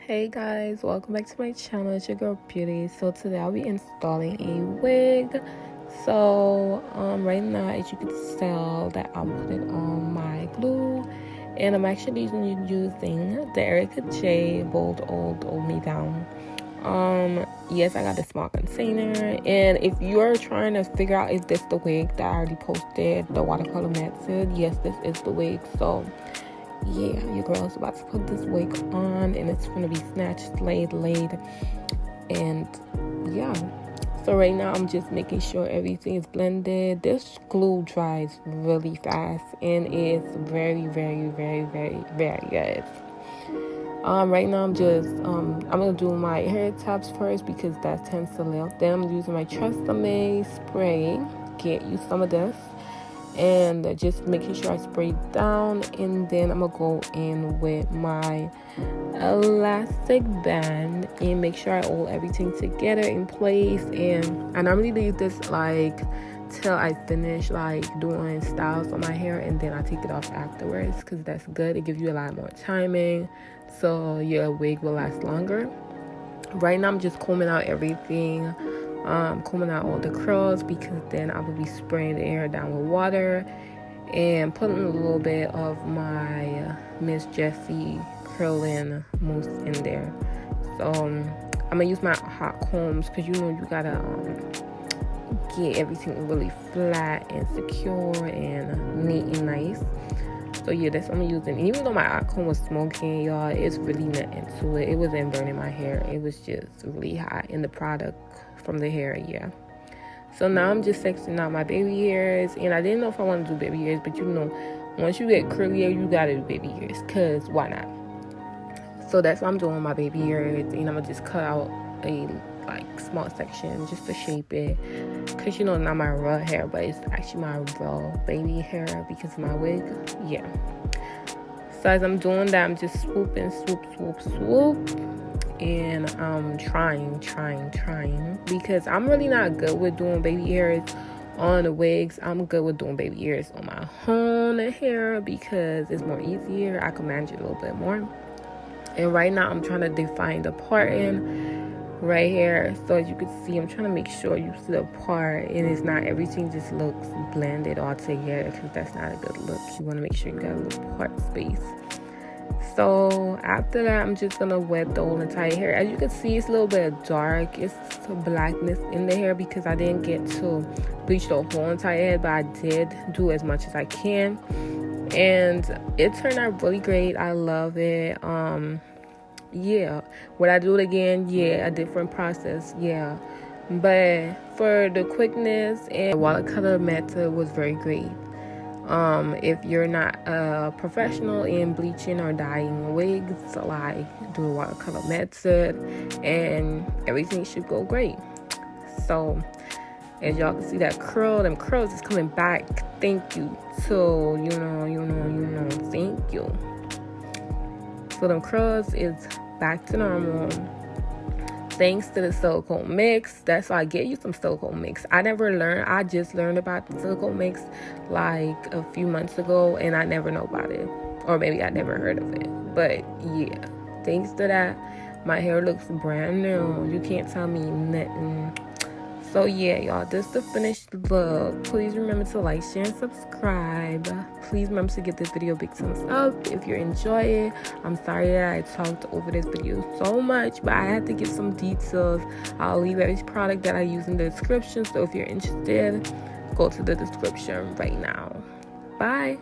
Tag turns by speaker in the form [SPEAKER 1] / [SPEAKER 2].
[SPEAKER 1] Hey guys, welcome back to my channel. It's your girl Beauties. So today I'll be installing a wig. So right now, as you can tell, that I'm putting on my glue, and I'm actually using the Erica J Bold Old Me Down. Yes, I got the small container, and if you're trying to figure out if this the wig that I already posted, the watercolor method, yes, this is the wig. So yeah, your girl's about to put this wig on, and it's gonna be snatched, laid, and yeah. So right now I'm just making sure everything is blended. This glue dries really fast, and it's very good. Right now I'm gonna do my hair tops first because that tends to lift. Then I'm using my Tresemme spray. Get you some of this, and just making sure I spray it down, and then I'm gonna go in with my elastic band and make sure I hold everything together in place. And I normally leave this like till I finish like doing styles on my hair, and then I take it off afterwards because that's good. It gives you a lot more timing, so your wig will last longer. Right now I'm just combing out everything, combing out all the curls, because then I will be spraying the hair down with water and putting a little bit of my Miss Jessie curling mousse in there. So I'm gonna use my hot combs because you gotta get everything really flat and secure and neat and nice. So yeah, that's what I'm using. And even though my hot comb was smoking, y'all, it's really nothing to it. It wasn't burning my hair. It was just really hot in the product from the hair, yeah. So now I'm just sectioning out my baby hairs, and I didn't know if I want to do baby hairs, but once you get curly hair, you gotta do baby hairs, cause why not? So that's what I'm doing with my baby hairs, and I'm gonna just cut out a small section just to shape it, cause not my raw hair, but it's actually my raw baby hair because of my wig, yeah. So as I'm doing that, I'm just swooping, swoop, and I'm trying because I'm really not good with doing baby hairs on the wigs. I'm good with doing baby hairs on my own hair because it's more easier. I can manage it a little bit more. And right now I'm trying to define the parting right here. So as you can see, I'm trying to make sure you see the part, and it's not everything just looks blended all together, because that's not a good look. You want to make sure you got a little part space. So after that, I'm just gonna wet the whole entire hair. As you can see, it's a little bit dark. It's blackness in the hair because I didn't get to bleach the whole entire head, but I did do as much as I can, and it turned out really great. I love it. Yeah, would I do it again? Yeah, a different process, yeah, but for the quickness and the watercolor method was very great. If you're not a professional in bleaching or dyeing wigs, like, do the watercolor method and everything should go great. So as y'all can see, that them curls is coming back. Thank you. So thank you. So them curls is back to normal thanks to the silicone mix. That's why I get you some silicone mix. I just learned about the silicone mix like a few months ago, and I never know about it, or maybe I never heard of it. But yeah, thanks to that, my hair looks brand new. You can't tell me nothing. So yeah, y'all, this is the finished look. Please remember to like, share, and subscribe. Please remember to give this video a big thumbs up if you enjoy it. I'm sorry that I talked over this video so much, but I had to give some details. I'll leave every product that I use in the description, so if you're interested, go to the description right now. Bye.